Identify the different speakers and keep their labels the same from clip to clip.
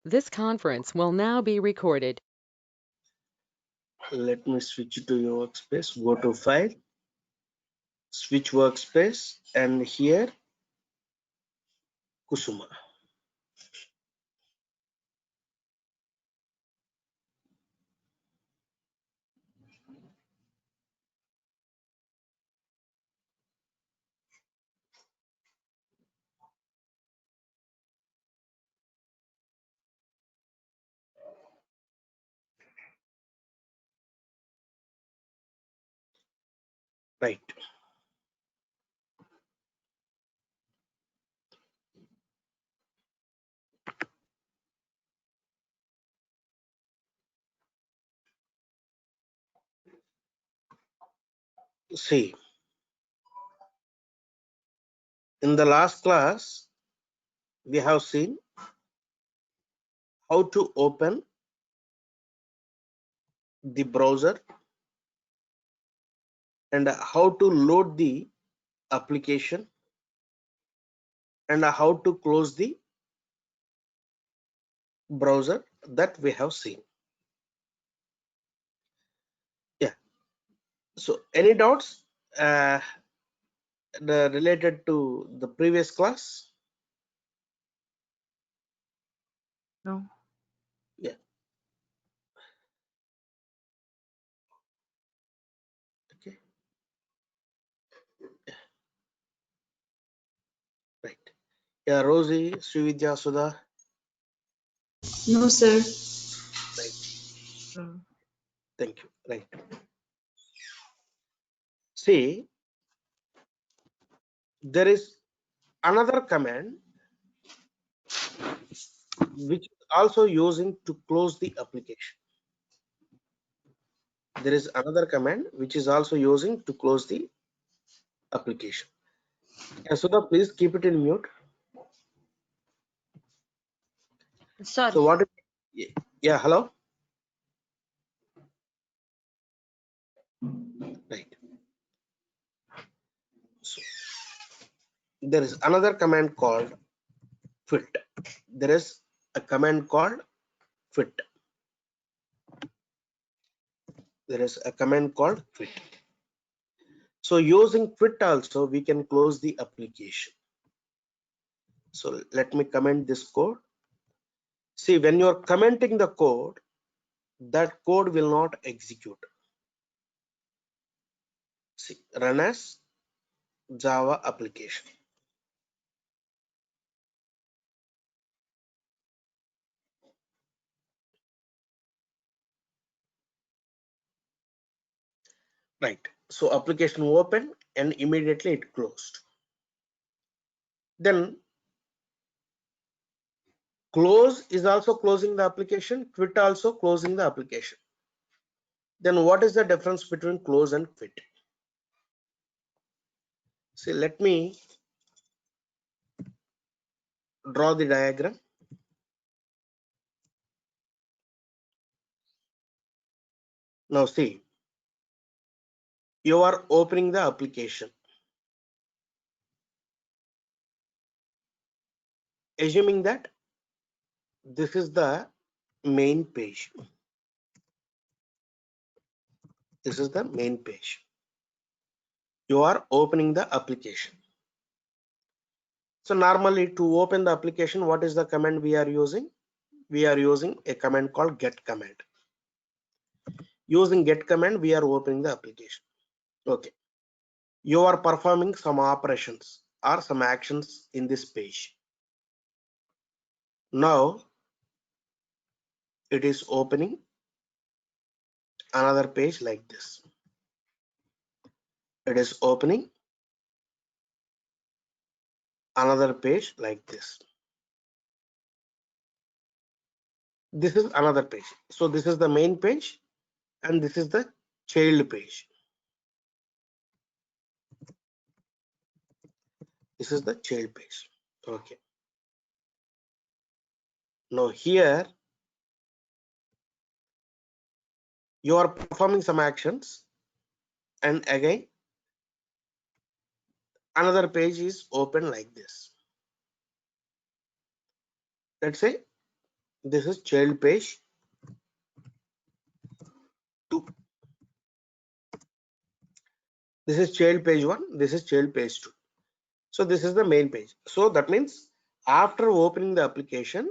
Speaker 1: This conference will now be recorded.
Speaker 2: Let me switch to your workspace. Go to File, switch workspace, and here Kusuma. Right. See, in the last class, we have seen how to open the browser and how to load the application and how to close the browser that we have seen. Yeah. So any doubts related to the previous class?
Speaker 3: No.
Speaker 2: Yeah. Okay. Yeah. Right. Yeah, Rosie, Srividya, Sudha.
Speaker 4: No, sir.
Speaker 2: Right.
Speaker 3: No.
Speaker 2: Thank you. Right. See, there is another command which is also using to close the application. There is another command which is also using to close the application. Yeah, Sudha, please keep it in mute.
Speaker 4: Sorry.
Speaker 2: So what? Yeah, hello. Right. So there is another command called fit. There is a command called fit. There is a command called fit. So using fit also we can close the application. So let me comment this code. See, when you are commenting the code, that code will not execute. See, run as Java application. Right. So application opened and immediately it closed. Then close is also closing the application, quit also closing the application. Then what is the difference between close and quit? See, let me draw the diagram. Now see, you are opening the application. Assuming that this is the main page. This is the main page. You are opening the application. So normally to open the application, what is the command we are using? We are using a command called get command. Using get command, we are opening the application. Okay. You are performing some operations or some actions in this page. Now it is opening another page like this. It is opening another page like this. This is another page. So this is the main page and this is the child page. This is the child page. Okay. Now here you are performing some actions and again another page is open like this. Let's say This is child page 2. This is child page 1. This is child page 2. So this is the main page. So that means after opening the application,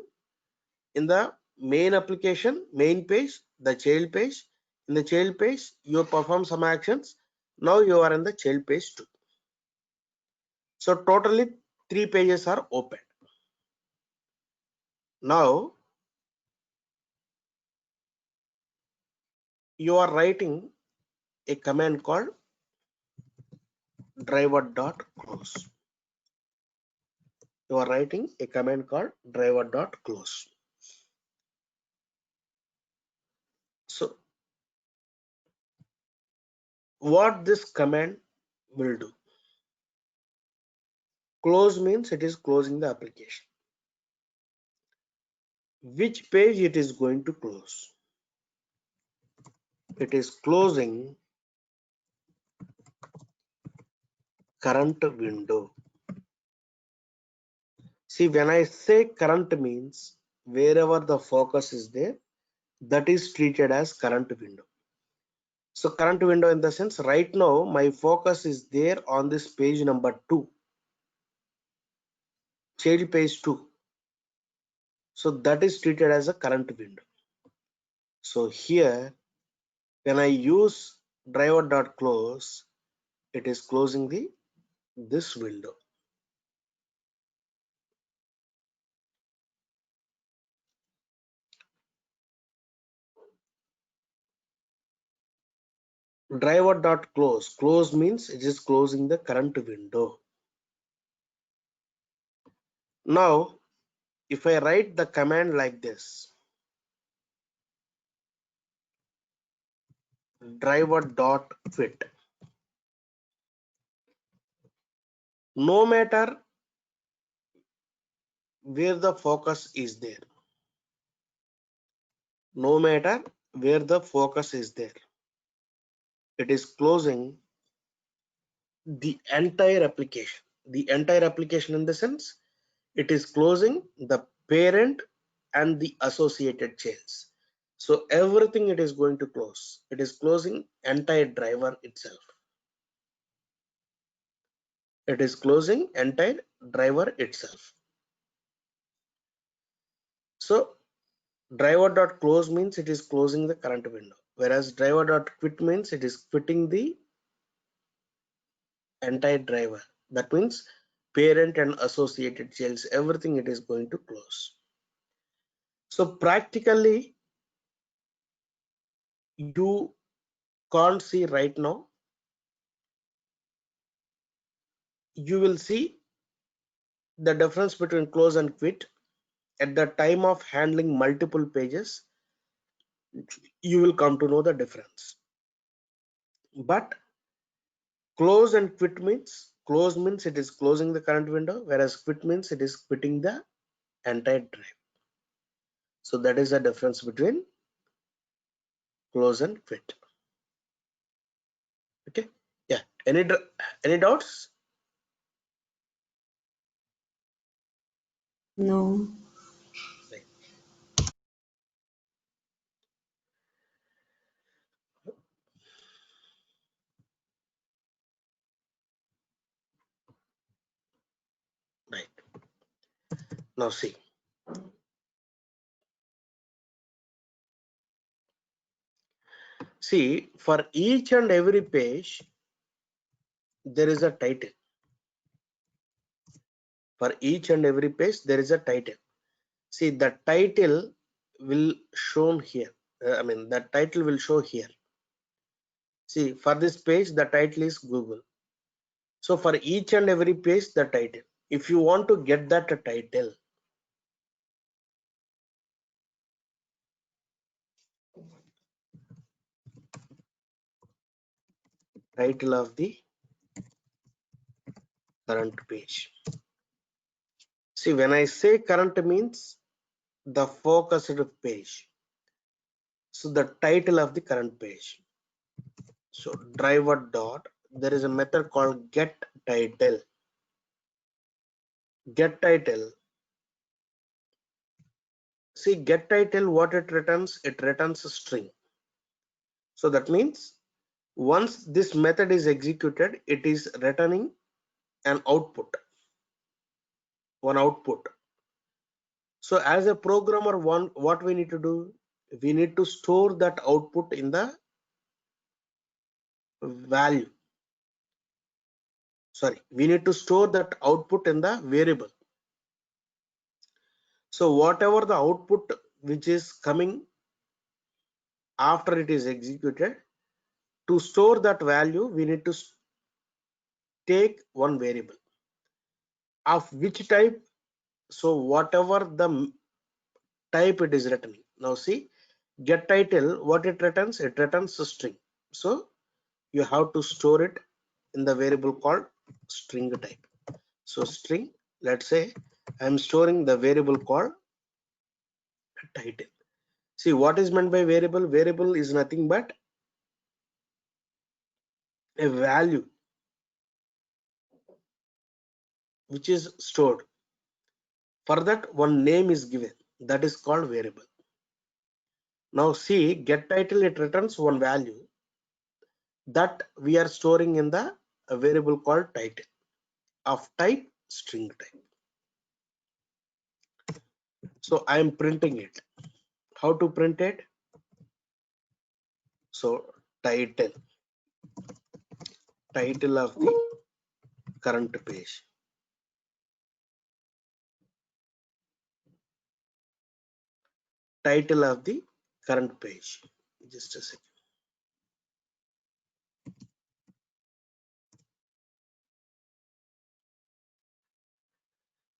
Speaker 2: in the main application, main page, the child page, in the child page, you perform some actions. Now you are in the child page 2. So totally 3 pages are open. Now you are writing a command called driver.close. You are writing a command called driver.close. So what this command will do? Close means it is closing the application. Which page it is going to close? It is closing current window. See, when I say current means wherever the focus is there, that is treated as current window. So current window in the sense, right now my focus is there on this page number 2, child page 2. So that is treated as a current window. So here when I use driver.close, it is closing this window. Driver.close, close means it is closing the current window. Now if I write the command like this, driver.quit, no matter where the focus is there, no matter where the focus is there, it is closing the entire application. The entire application in the sense, it is closing the parent and the associated chains. So everything it is going to close. It is closing entire driver itself. It is closing entire driver itself. So driver.close means it is closing the current window, whereas driver.quit means it is quitting the entire driver. That means parent and associated chains, everything it is going to close. So practically you can't see right now. You will see the difference between close and quit at the time of handling multiple pages. You will come to know the difference. But close and quit means, close means it is closing the current window, whereas quit means it is quitting the entire drive. So that is the difference between close and quit. Okay, yeah, any doubts?
Speaker 4: No. Right, now see, for each and every page there is a title. For each and every page there is a title. See, the title will shown here. The title will show here. See, for this page the title is Google. So for each and every page the title, if you want to get that title, title of the current page. See, when I say current means the focused page. So the title of the current page. So driver dot, there is a method called get title. Get title
Speaker 2: see get title, what it returns a string. So that means once this method is executed, it is returning an output, one output. So as a programmer, what we need to do, we need to store that output in the value. Sorry, we need to store that output in the variable. So whatever the output which is coming after it is executed, to store that value, we need to take one variable of which type. So whatever the type it is returning. Now see, get title, what it returns a string. So you have to store it in the variable called string type. So string, let's say I'm storing the variable called title. See, what is meant by variable? Variable is nothing but a value which is stored. For that, one name is given, that is called variable. Now see, get title, it returns one value that we are storing in the variable called title of type string type. So I am printing it. How to print it? So title of the current page. Title of the current page. Just a second.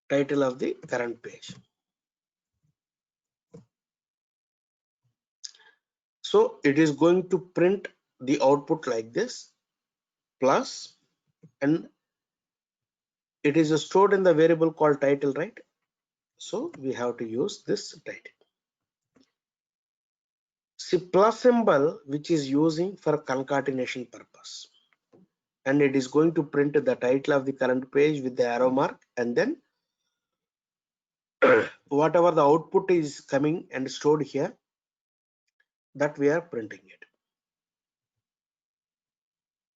Speaker 2: Title of the current page. So it is going to print the output like this, plus, and it is stored in the variable called title, right? So we have to use this title. See, plus symbol which is using for concatenation purpose, and it is going to print the title of the current page with the arrow mark, and then whatever the output is coming and stored here, that we are printing it.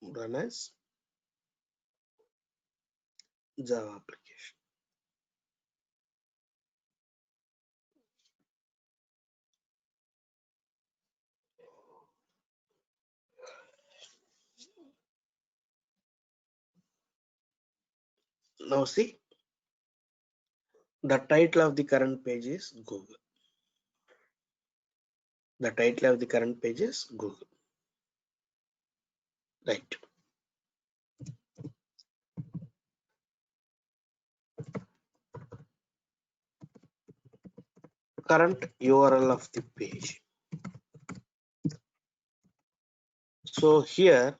Speaker 2: Run as Java application. Now see, the title of the current page is Google. The title of the current page is Google. Right. Current URL of the page. So here,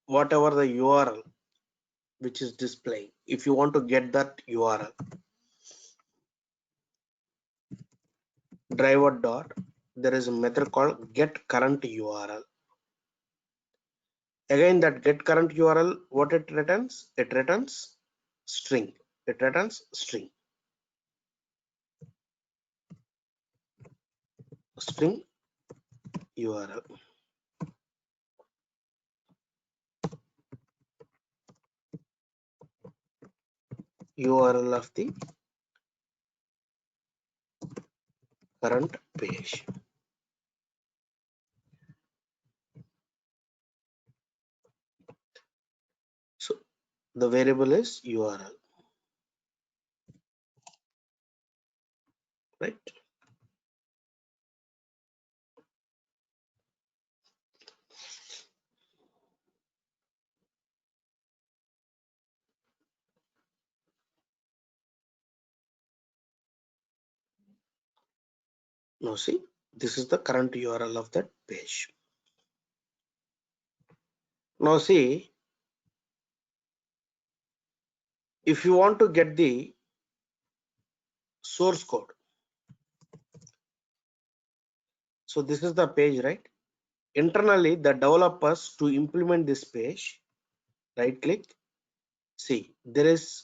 Speaker 2: whatever the URL which is displaying, if you want to get that URL, driver dot, there is a method called get current URL. Again, that get current URL, what it returns? It returns string. It returns string. String URL. URL of the current page. So the variable is URL, right? Now see, this is the current URL of that page. Now see, if you want to get the source code, so this is the page, right? Internally, the developers, to implement this page, right click, see, there is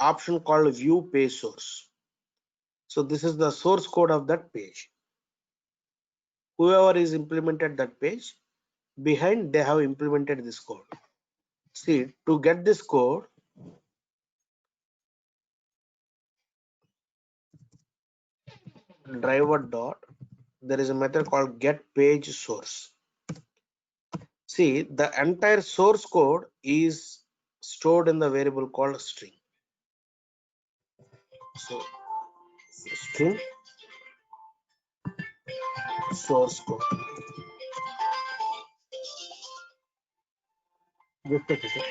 Speaker 2: option called view page source. So this is the source code of that page. Whoever is implemented that page, behind they have implemented this code. See, to get this code, driver dot, there is a method called get page source. See, the entire source code is stored in the variable called string. So string source code. Just a second.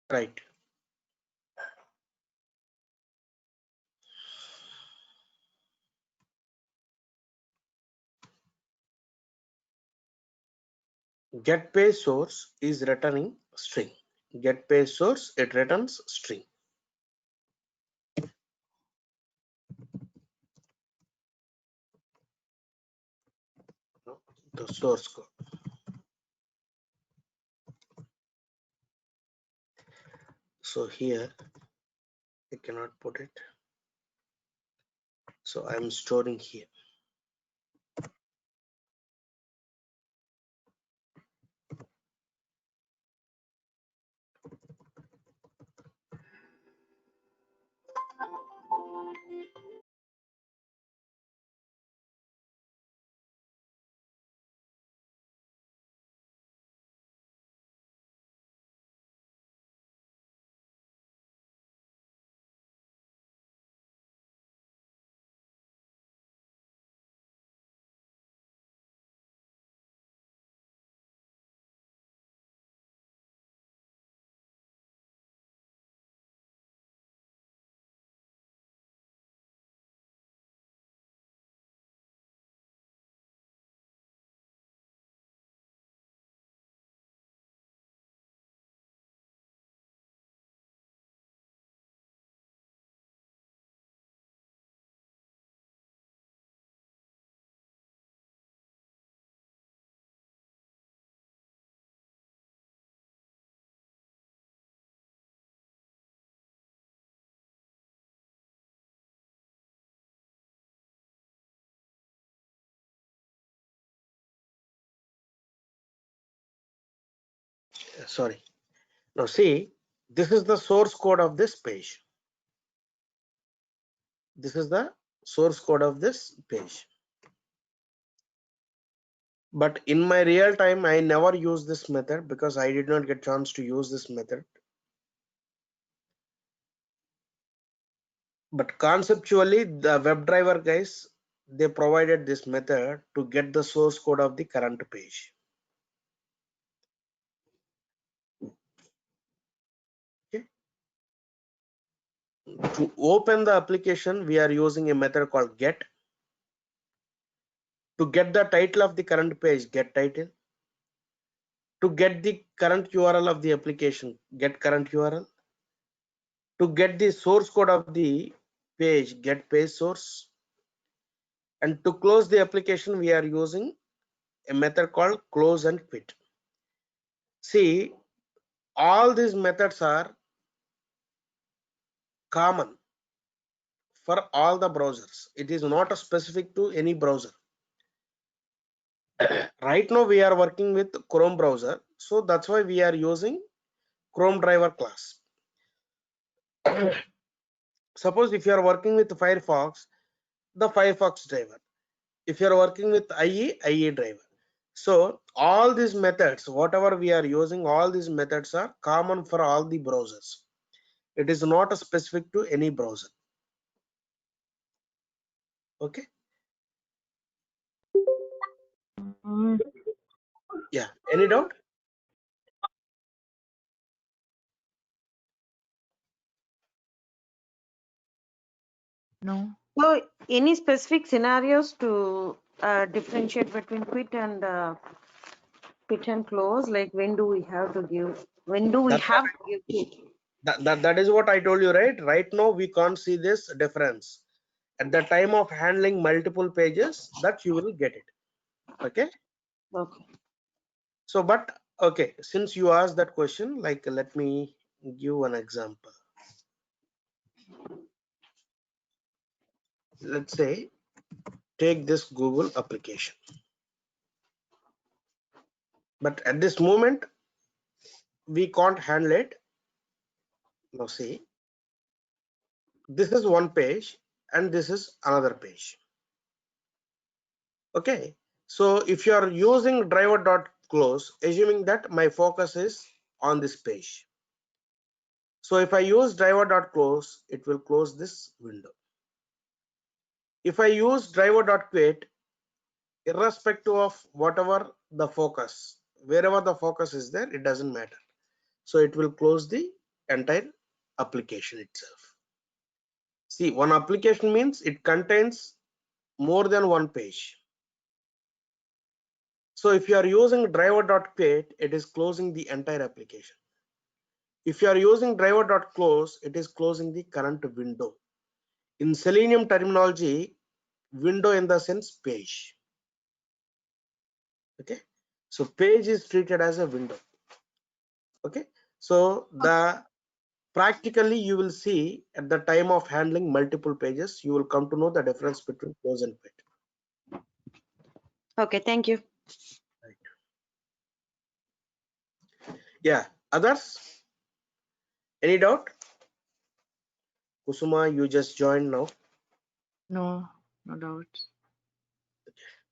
Speaker 2: Right. Get page source is returning string. Get page source, it returns string. The source code. So here I cannot put it. So I'm storing here. Sorry. Now see, this is the source code of this page. This is the source code of this page. But in my real time, I never use this method because I did not get chance to use this method. But conceptually, the WebDriver guys, they provided this method to get the source code of the current page. Okay. To open the application, we are using a method called get. To get the title of the current page, get title. To get the current URL of the application, get current URL. To get the source code of the page, get page source. And to close the application, we are using a method called close and quit. See, all these methods are common for all the browsers. It is not specific to any browser. Right now we are working with Chrome browser, so that's why we are using Chrome driver class. Suppose if you are working with Firefox, the Firefox driver. If you are working with IE driver. So all these methods, whatever we are using, all these methods are common for all the browsers. It is not specific to any browser. Okay. Yeah. Any doubt?
Speaker 3: No.
Speaker 5: So, any specific scenarios to differentiate between quit and close? Like when do we have to give? When do we
Speaker 2: That's
Speaker 5: have to give quit?
Speaker 2: that is what I told you, right? Right now we can't see this difference. At the time of handling multiple pages, that you will get it. Okay.
Speaker 5: Okay.
Speaker 2: So, but okay, since you asked that question, like let me give an example. Let's say take this Google application. But at this moment, we can't handle it. Now see, this is one page and this is another page. Okay. So if you are using driver.close, assuming that my focus is on this page. So if I use driver.close, it will close this window. If I use driver.quit, irrespective of whatever the focus, wherever the focus is there, it doesn't matter. So it will close the entire application itself. See, one application means it contains more than one page. So if you are using driver.quit, it is closing the entire application. If you are using driver.close, it is closing the current window. In Selenium terminology, window in the sense page. Okay, so page is treated as a window. Okay, so the practically you will see at the time of handling multiple pages, you will come to know the difference between close and quit.
Speaker 5: Okay. Thank you.
Speaker 2: Right. Yeah, others? Any doubt? Kusuma, you just joined now.
Speaker 3: No. No doubts.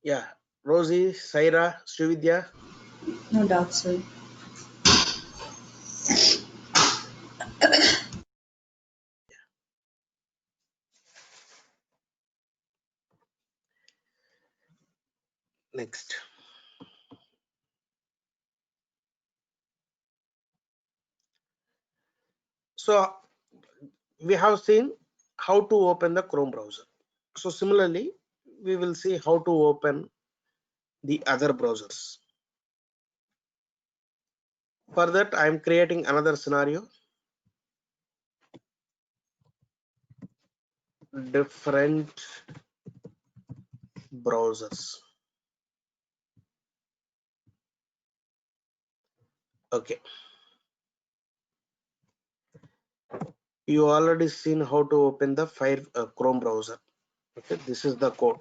Speaker 2: Yeah, Rosie, Saira, Srividya.
Speaker 6: No doubt, sir.
Speaker 2: Next. So we have seen how to open the Chrome browser. So similarly, we will see how to open the other browsers. For that, I am creating another scenario. Different browsers. Okay. You already seen how to open the Chrome browser. Okay, this is the code.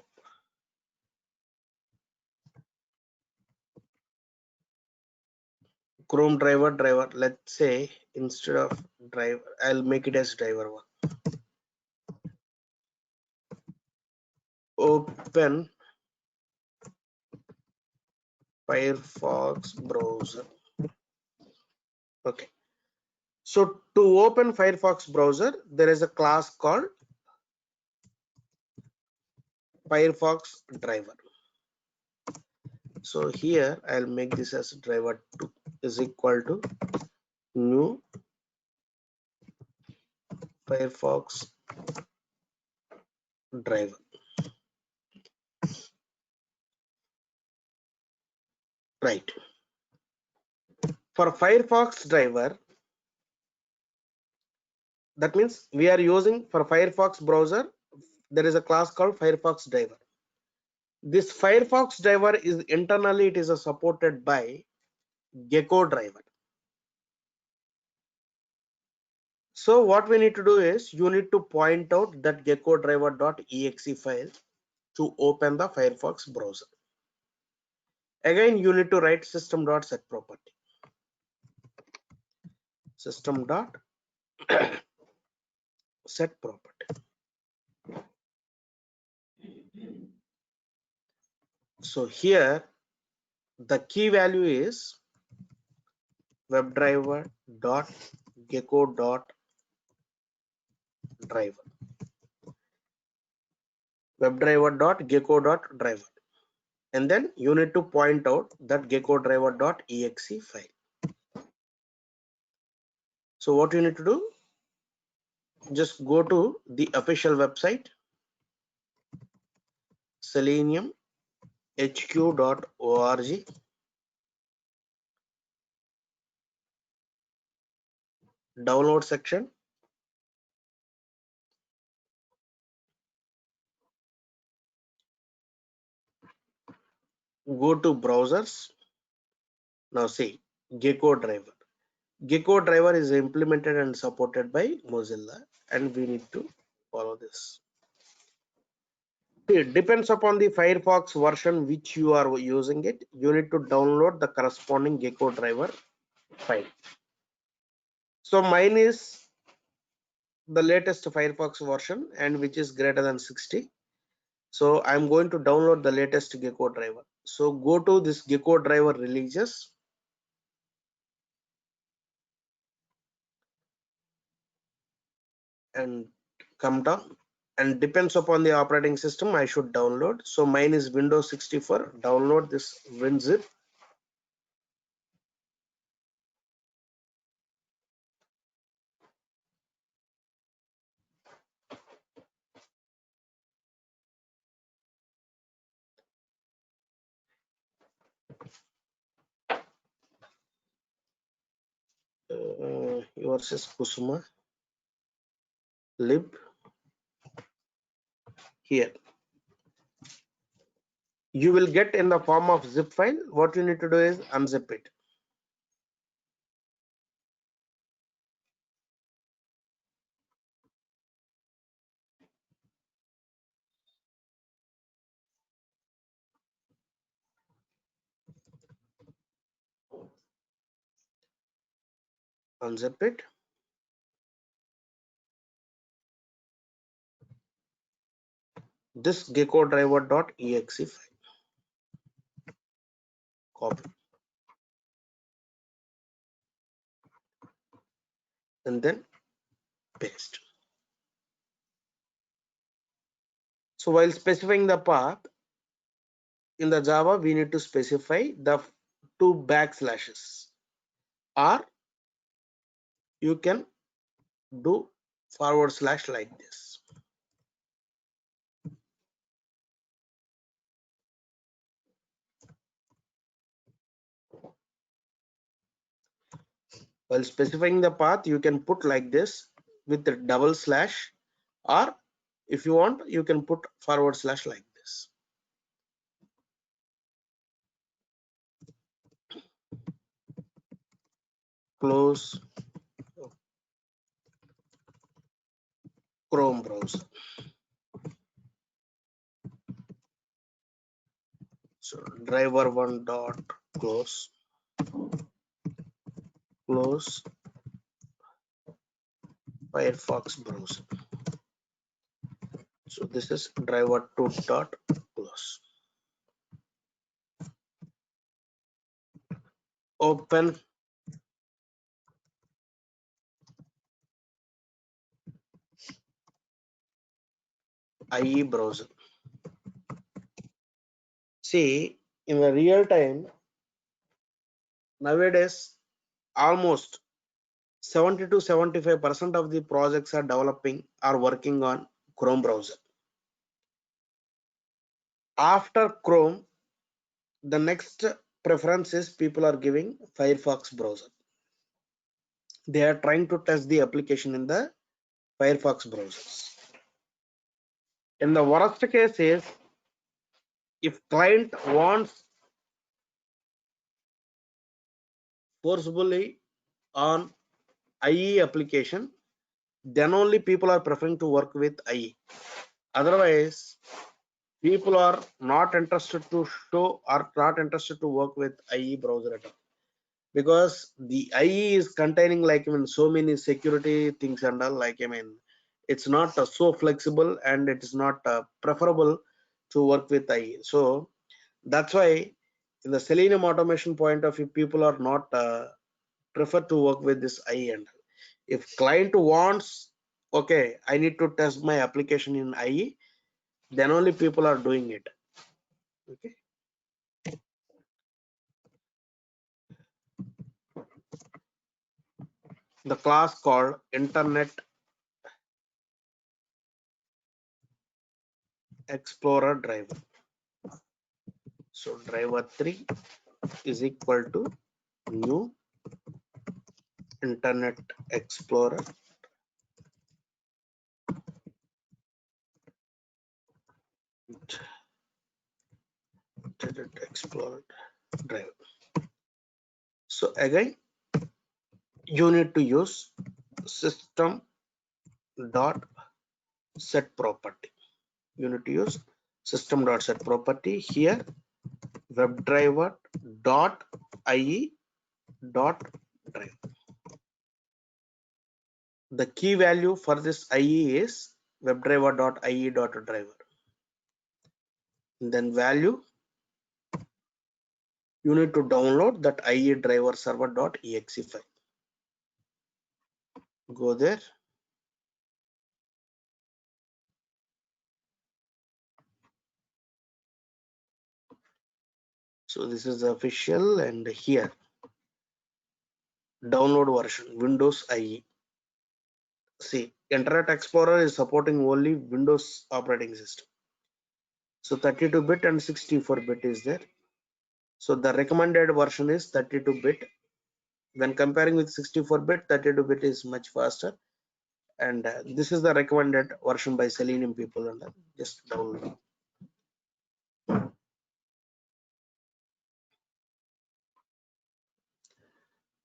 Speaker 2: Chrome driver. Let's say instead of driver, I'll make it as driver one. Open Firefox browser. Okay. So to open Firefox browser, there is a class called Firefox driver. So here I'll make this as driver 2 is equal to new Firefox driver. Right. For Firefox driver, that means we are using for Firefox browser, there is a class called Firefox driver. This Firefox driver is internally it is supported by Gecko driver. So what we need to do is you need to point out that gecko driver.exe file to open the Firefox browser. Again, you need to write system.setProperty. System.setProperty. So here the key value is WebDriver.Gecko.Driver. WebDriver.Gecko.Driver. And then you need to point out that GeckoDriver.exe file. So what you need to do, just go to the official website, seleniumhq.org. Download section. Go to browsers. Now see Gecko driver. Gecko driver is implemented and supported by Mozilla, and we need to follow this. It depends upon the Firefox version which you are using it. You need to download the corresponding Gecko driver file. So mine is the latest Firefox version, and which is greater than 60. So I'm going to download the latest Gecko driver. So go to this Gecko driver releases. And come down, and depends upon the operating system I should download. So mine is Windows 64. Download this WinZip. Yours is Kusuma lib. Here you will get in the form of zip file. What you need to do is unzip it. Unzip it. This gecko driver.exe file. Copy. And then paste. So while specifying the path in the Java, we need to specify the 2 backslashes, or you can do / like this. While specifying the path, you can put like this with the double slash, or if you want, you can put / like this. Close Chrome browser. So driver1 dot close Firefox browser. So this is driver2 dot close. Open IE browser. See, in the real time nowadays, almost 70 to 75% of the projects are working on Chrome browser. After Chrome, the next preference is people are giving Firefox browser. They are trying to test the application in the Firefox browsers. In the worst case is, if client wants forcibly on IE application, then only people are preferring to work with IE. Otherwise, people are not interested to show or not interested to work with IE browser at all, because the IE is containing like so many security things and all, like it's not so flexible, and it is not preferable to work with IE. So that's why in the Selenium automation point of view, people are not prefer to work with this IE. And if client wants, okay, I need to test my application in IE, then only people are doing it. Okay. The class called Internet Explorer driver. So driver 3 is equal to new Internet Explorer Internet Explorer driver. So again, you need to use system dot set property. You need to use system dot set property here. WebDriver dot IE dot driver. The key value for this IE is WebDriver dot IE dot driver. And then value, you need to download that IE driver server dot exe file. Go there. So this is the official, and here download version Windows IE. See, Internet Explorer is supporting only Windows operating system. So 32-bit and 64-bit is there. So the recommended version is 32-bit. When comparing with 64-bit, 32-bit is much faster. And this is the recommended version by Selenium people, and just download.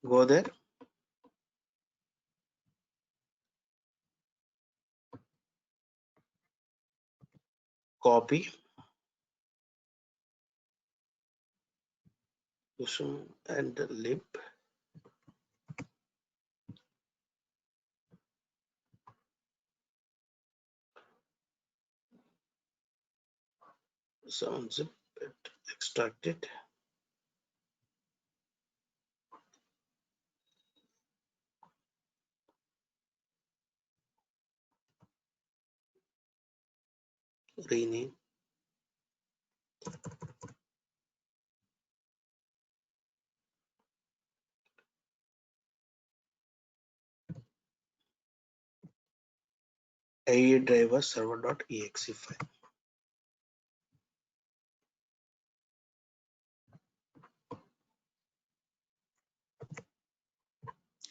Speaker 2: Go there. Copy. And lib. So unzip it, extract it. Rename. IE driver server.exe file.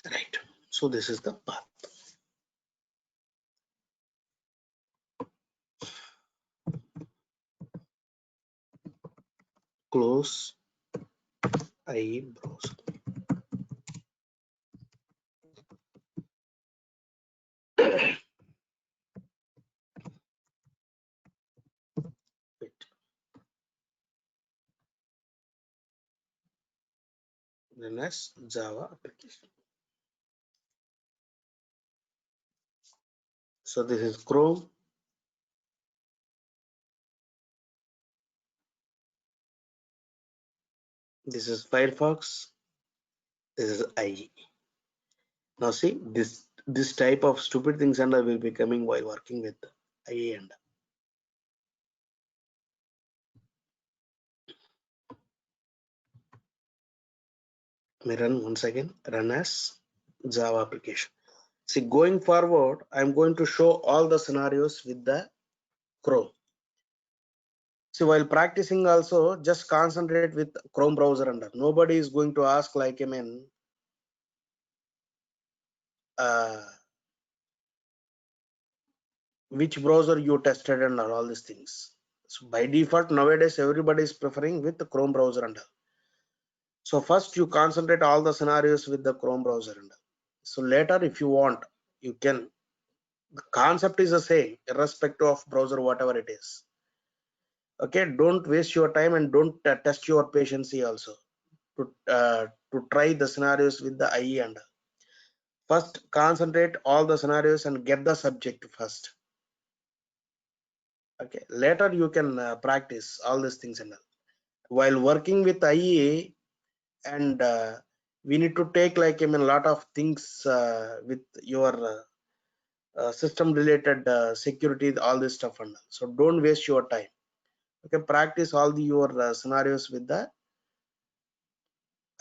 Speaker 2: Right. So this is the path. Close IE browser. Wait. Then as Java application. So this is Chrome. This is Firefox. This is IE. Now see, this type of stupid things and I will be coming while working with IE. And let me run once again. Run as Java application. See, going forward, I'm going to show all the scenarios with the Chrome. See, while practicing also, just concentrate with Chrome browser under. Nobody is going to ask like, which browser you tested and all these things. So by default, nowadays, everybody is preferring with the Chrome browser under. So first you concentrate all the scenarios with the Chrome browser under. So later, if you want, you can. The concept is the same, irrespective of browser, whatever it is. Okay, don't waste your time and don't test your patience also to try the scenarios with the IE and first concentrate all the scenarios and get the subject first. Okay, later you can practice all these things and all. While working with IE and we need to take like a lot of things with your system related security, all this stuff and all. So don't waste your time. Okay, practice all your scenarios with the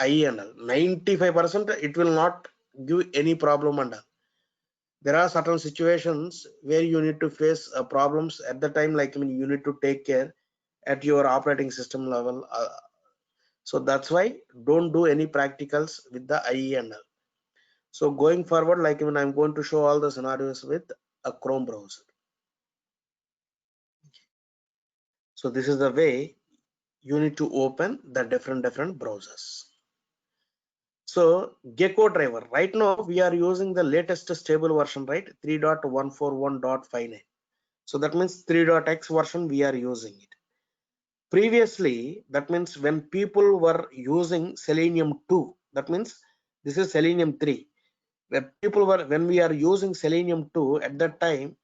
Speaker 2: IE and all. 95% it will not give any problem and all. There are certain situations where you need to face problems at the time, like you need to take care at your operating system level. So that's why don't do any practicals with the IE and all. So going forward, like I'm going to show all the scenarios with a Chrome browser. So this is the way you need to open the different browsers. So Gecko driver, right now we are using the latest stable version, right? 3.141.59. So that means 3.x version we are using it. Previously, that means when people were using Selenium 2, that means this is Selenium 3. When we are using Selenium 2 at that time,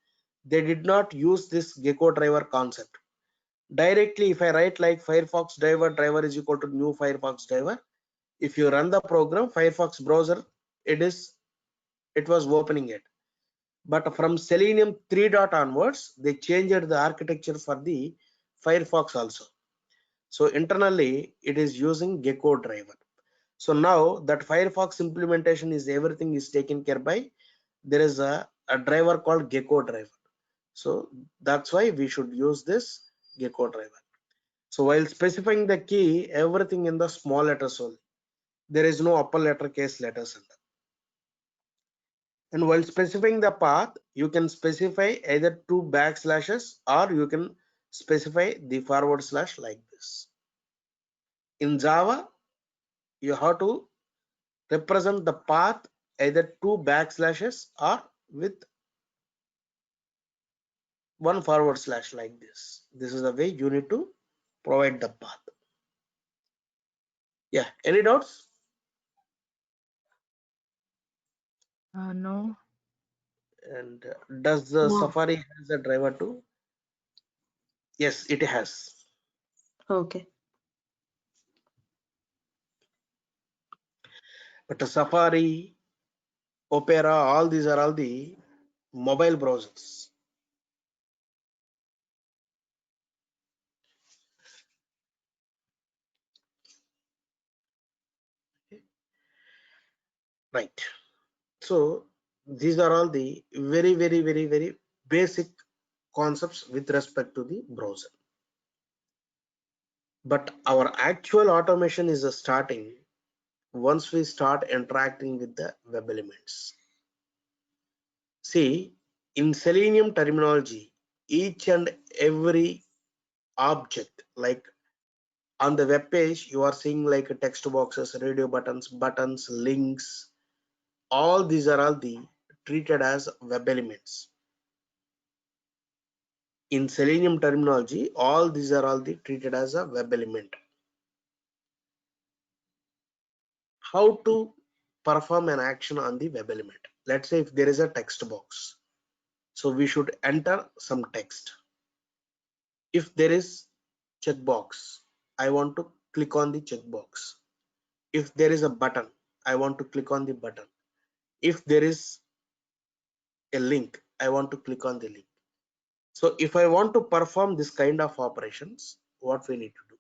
Speaker 2: they did not use this Gecko driver concept. Directly, if I write like Firefox driver is equal to new Firefox driver, if you run the program, Firefox browser, it was opening it. But from Selenium 3 onwards, they changed the architecture for the Firefox also. So internally, it is using Gecko driver. So now that Firefox implementation is everything is taken care by, there is a driver called Gecko driver. So that's why we should use this Gecko driver. So while specifying the key, everything in the small letters only. There is no upper letter case letters. And while specifying the path, you can specify either 2 backslashes or you can specify the forward slash like this. In Java, you have to represent the path either 2 backslashes or with 1 forward slash like this. This is the way you need to provide the path. Yeah, any doubts?
Speaker 3: No.
Speaker 2: And does the
Speaker 5: No.
Speaker 2: Safari has a driver too? Yes, it has.
Speaker 5: Okay.
Speaker 2: But the Safari, Opera, all these are all the mobile browsers. Right. So these are all the very basic concepts with respect to the browser. But our actual automation is starting once we start interacting with the web elements. See, in Selenium terminology, each and every object, like on the web page, you are seeing like text boxes, radio buttons, links, all these are all the treated as web elements. In Selenium terminology, all these are all the treated as a web element. How to perform an action on the web element? Let's say if there is a text box, so we should enter some text. If there is checkbox, I want to click on the checkbox. If there is a button, I want to click on the button. If there is a link, I want to click on the link. So if I want to perform this kind of operations, what we need to do?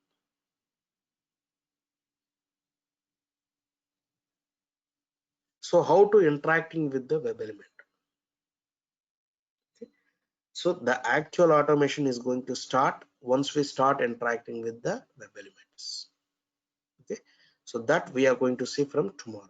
Speaker 2: So how to interacting with the web element? Okay. So the actual automation is going to start once we start interacting with the web elements. Okay. So that we are going to see from tomorrow.